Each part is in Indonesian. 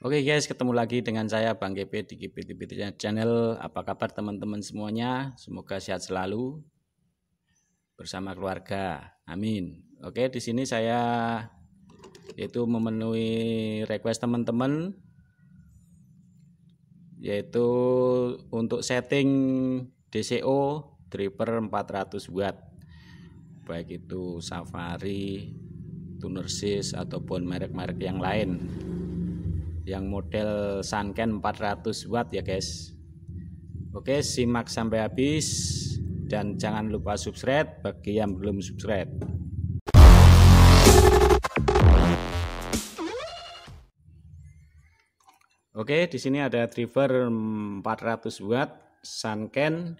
Oke guys, ketemu lagi dengan saya Bang GP di GP TV Channel. Apa kabar teman-teman semuanya? Semoga sehat selalu bersama keluarga. Amin. Oke, di sini saya yaitu memenuhi request teman-teman, yaitu untuk setting DCO driver 400 watt, baik itu Safari, Tunersis ataupun merek-merek yang lain. Yang model Sanken 400 watt ya guys. Oke, simak sampai habis dan jangan lupa subscribe bagi yang belum subscribe. Oke, di sini ada driver 400 watt Sanken.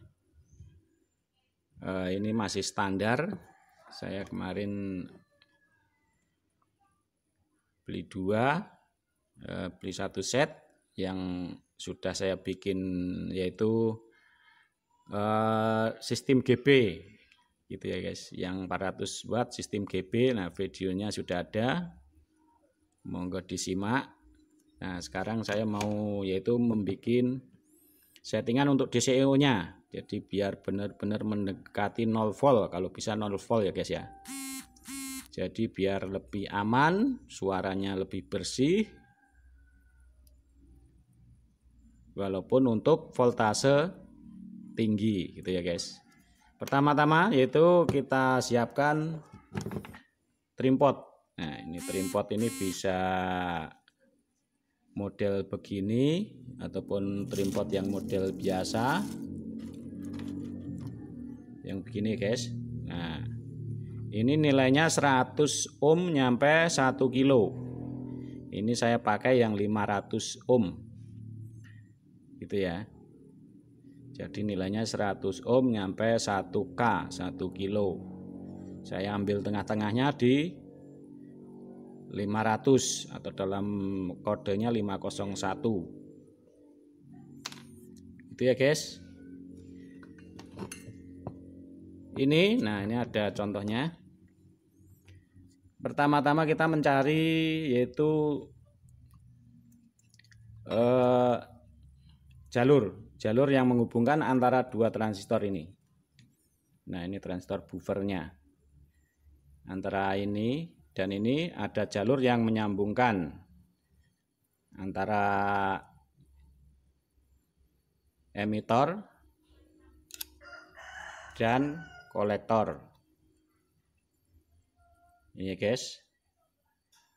Ini masih standar. Saya kemarin beli beli satu set yang sudah saya bikin, yaitu sistem GB gitu ya guys, yang 400 watt sistem GB. Nah, videonya sudah ada, monggo disimak. Nah, sekarang saya mau yaitu membuat settingan untuk DCO nya, jadi biar benar-benar mendekati 0 volt, kalau bisa 0 volt ya guys ya. Jadi biar lebih aman, suaranya lebih bersih, walaupun untuk voltase tinggi gitu ya guys. Pertama-tama yaitu kita siapkan trimpot. Nah, ini trimpot ini bisa model begini ataupun trimpot yang model biasa, yang begini guys. Nah, ini nilainya 100 ohm nyampe 1 kilo. Ini saya pakai yang 500 ohm gitu ya. Jadi nilainya 100 ohm nyampe 1K, 1 kilo. Saya ambil tengah-tengahnya di 500 atau dalam kodenya 501. Itu ya guys. Ini ada contohnya. Pertama-tama kita mencari yaitu jalur yang menghubungkan antara dua transistor ini. Nah, ini transistor buffernya. Antara ini dan ini ada jalur yang menyambungkan antara emitor dan kolektor. Ini guys.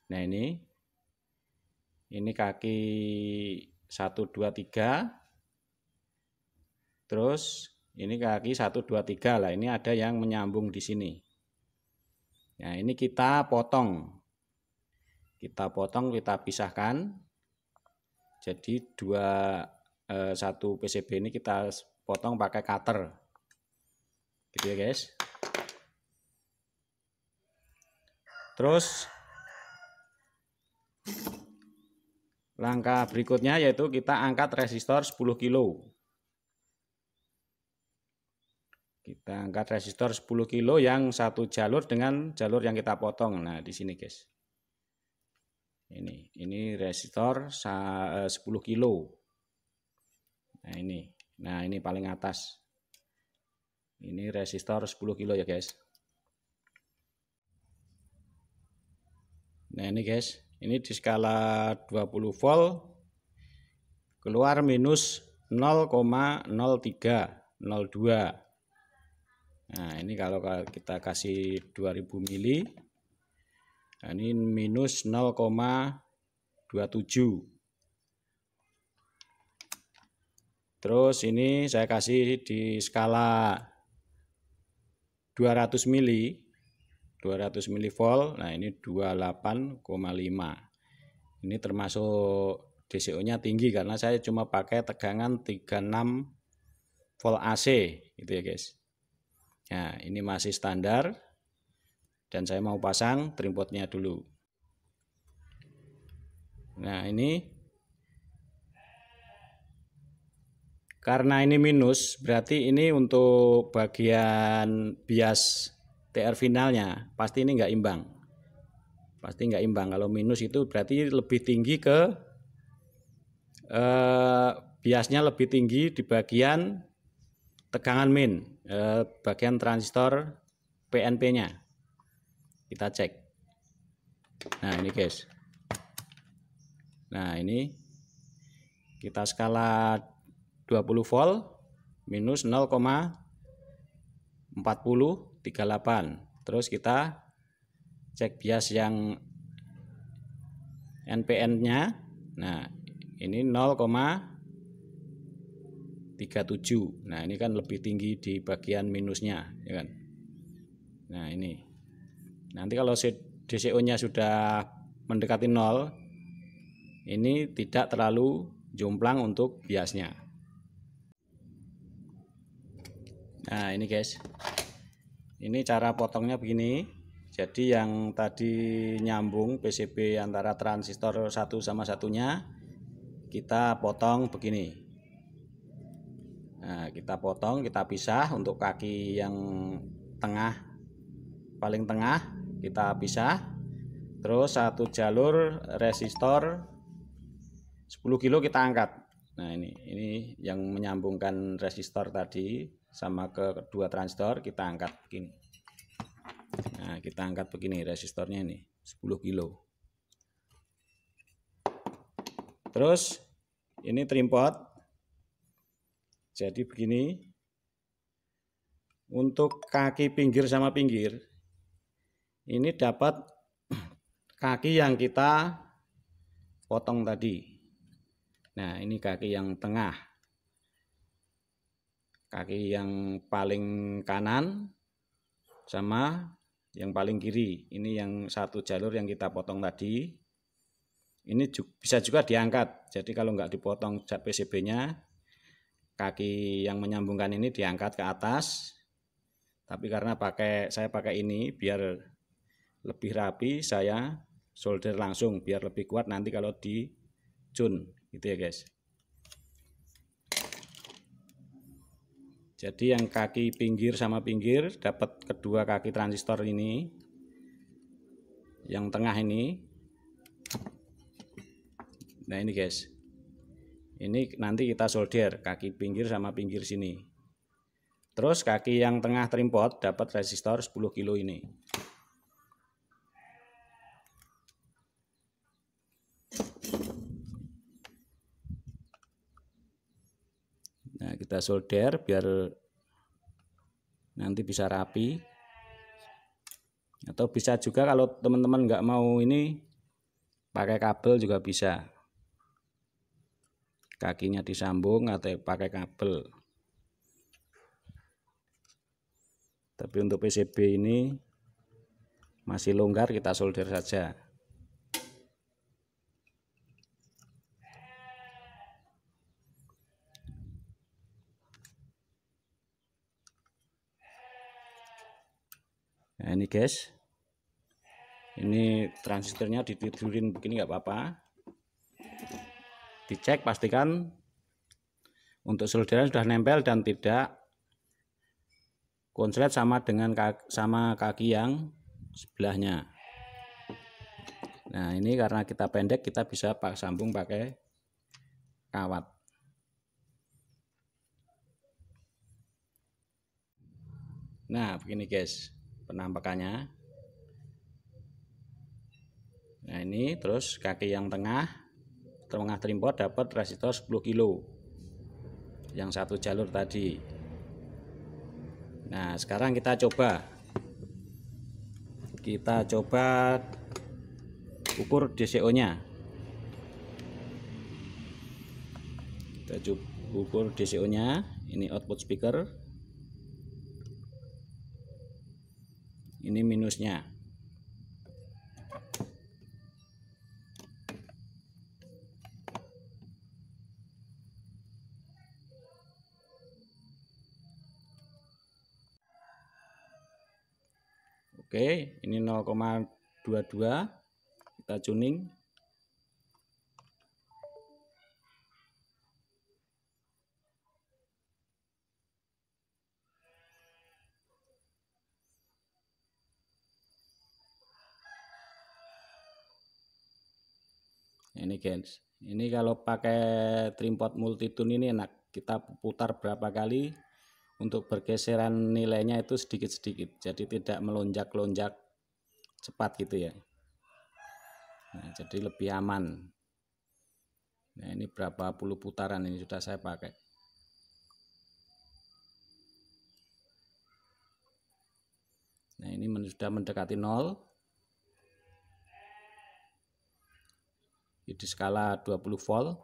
Nah, ini kaki 1 2 3. Terus ini kaki 1 2 3 lah. Ini ada yang menyambung di sini. Nah, ini kita potong. Kita pisahkan. Jadi satu PCB ini kita potong pakai cutter. Gitu ya guys. Terus langkah berikutnya yaitu kita angkat resistor 10 kilo. Kita angkat resistor 10 kilo yang satu jalur dengan jalur yang kita potong. Nah, di sini guys. Ini resistor 10 kilo. Nah, ini paling atas. Ini resistor 10 kilo ya guys. Nah, ini guys. Ini di skala 20 volt keluar minus 0,0302. Nah, ini kalau kita kasih 2000 mili, nah ini minus 0,27. Terus ini saya kasih di skala 200 mili volt. Nah, ini 28,5. Ini termasuk DCO-nya tinggi karena saya cuma pakai tegangan 36 volt AC gitu ya guys. Nah, ini masih standar dan saya mau pasang trimpotnya dulu. Nah, ini karena ini minus, berarti ini untuk bagian bias TR finalnya pasti ini nggak imbang. Kalau minus itu berarti lebih tinggi ke biasnya lebih tinggi di bagian tegangan main, bagian transistor PNP-nya. Kita cek. Nah, ini guys. Nah, ini kita skala 20 volt minus 0,4038. Terus kita cek bias yang NPN-nya. Nah, ini 0,37. Nah, ini kan lebih tinggi di bagian minusnya, ya kan? Nah, ini. Nanti kalau DCO-nya sudah mendekati 0, ini tidak terlalu jomplang untuk biasnya. Nah, ini guys. Ini cara potongnya begini. Jadi yang tadi nyambung PCB antara transistor satu sama satunya, kita potong begini. Nah, kita potong, kita pisah untuk kaki yang tengah, paling tengah kita pisah. Terus satu jalur resistor 10 kilo kita angkat. Nah, ini yang menyambungkan resistor tadi sama ke kedua transistor, kita angkat begini. Nah, kita angkat begini resistornya ini 10 kilo. Terus ini trimpot. Jadi begini. Untuk kaki pinggir sama pinggir, ini dapat kaki yang kita potong tadi. Nah, ini kaki yang tengah. Kaki yang paling kanan sama yang paling kiri. Ini yang satu jalur yang kita potong tadi. Ini bisa juga diangkat. Jadi kalau nggak dipotong PCB-nya, kaki yang menyambungkan ini diangkat ke atas. Tapi karena saya pakai ini biar lebih rapi, saya solder langsung biar lebih kuat nanti kalau di jun, gitu ya guys. Jadi yang kaki pinggir sama pinggir dapat kedua kaki transistor ini. Yang tengah ini. Nah, ini guys. Ini nanti kita solder kaki pinggir sama pinggir sini. Terus kaki yang tengah trimpot dapat resistor 10 kilo ini. Nah, kita solder biar nanti bisa rapi. Atau bisa juga kalau teman-teman nggak mau ini pakai kabel juga bisa. Kakinya disambung atau pakai kabel. Tapi untuk PCB ini masih longgar, kita solder saja. Nah, ini guys, ini transistornya ditidurin begini nggak apa-apa. Dicek pastikan untuk solderan sudah nempel dan tidak konslet sama dengan kaki yang sebelahnya. Nah, ini karena kita pendek, kita bisa sambung pakai kawat. Nah, begini guys penampakannya. Nah, ini terus kaki yang tengah trimpot dapat resistor 10 kilo. Yang satu jalur tadi. Nah, sekarang kita coba ukur DCO-nya. Kita coba ukur DCO-nya. Ini output speaker. Ini minusnya. Oke, ini 0,22. Kita tuning. Ini guys, ini kalau pakai tripod multitune ini enak, kita putar berapa kali untuk bergeseran nilainya itu sedikit-sedikit, jadi tidak melonjak-lonjak cepat gitu ya. Nah, jadi lebih aman. Nah, ini berapa puluh putaran ini sudah saya pakai. Nah, ini sudah mendekati 0. Di skala 20 volt.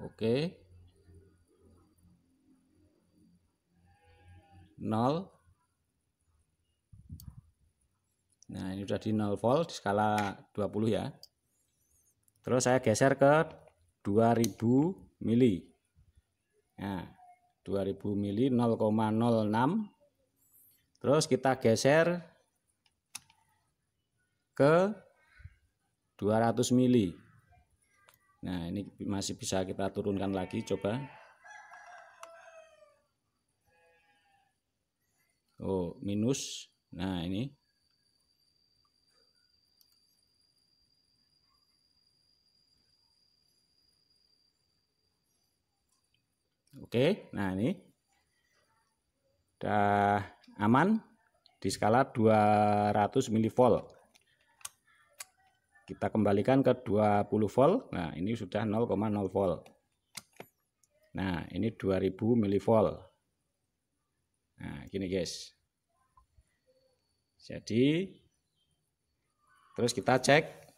Oke. 0. Nah, ini sudah di 0 volt di skala 20 ya. Terus saya geser ke 2000 mili. Nah, 2000 mili 0,06. Terus kita geser ke 200 mili. Nah, ini masih bisa kita turunkan lagi, coba. Oh, minus. Nah, ini. Oke, nah ini udah aman di skala 200 mV. Kita kembalikan ke 20 volt. Nah, ini sudah 0,0 volt. Nah, ini 2000 mV. Nah, gini guys. Jadi terus kita cek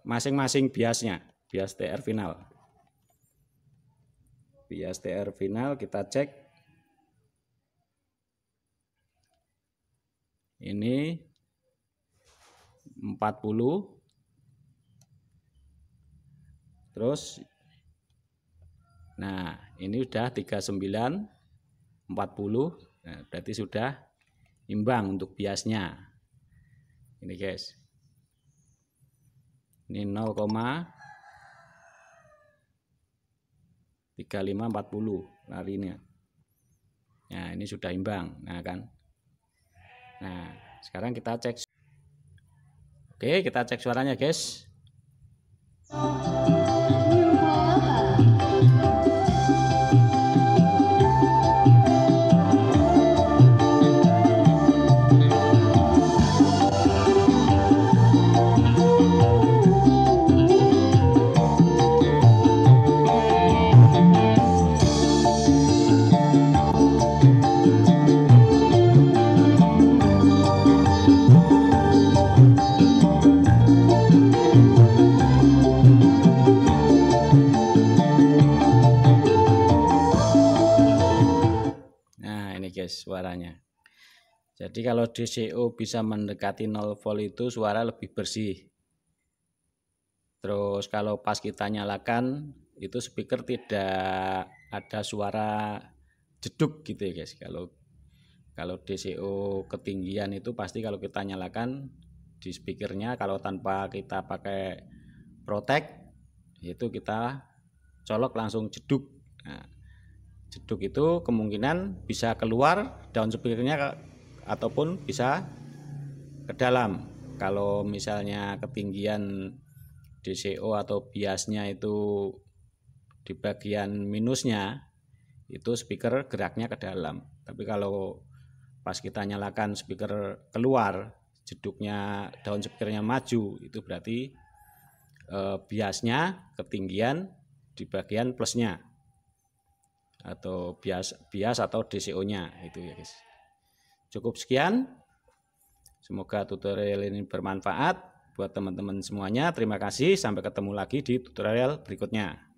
masing-masing biasnya, bias TR final. Bias TR final kita cek. Ini 40. Terus nah, ini udah 39 40. Nah, berarti sudah imbang untuk biasnya. Ini guys. Ini 0,3540 larinya. Nah, ini sudah imbang. Nah, kan. Nah, sekarang kita cek. Oke, kita cek suaranya, guys. Guys, suaranya. Jadi kalau DCO bisa mendekati 0 volt itu suara lebih bersih. Terus kalau pas kita nyalakan itu speaker tidak ada suara jeduk gitu ya guys. Kalau DCO ketinggian itu pasti kalau kita nyalakan di speakernya, kalau tanpa kita pakai protect itu kita colok langsung jeduk. Nah, jeduk itu kemungkinan bisa keluar daun speakernya ataupun bisa ke dalam. Kalau misalnya ketinggian DCO atau biasnya itu di bagian minusnya, itu speaker geraknya ke dalam. Tapi kalau pas kita nyalakan speaker keluar, jeduknya daun speakernya maju, itu berarti biasnya ketinggian di bagian plusnya, atau bias atau DCO-nya itu ya guys. Cukup sekian. Semoga tutorial ini bermanfaat buat teman-teman semuanya. Terima kasih, sampai ketemu lagi di tutorial berikutnya.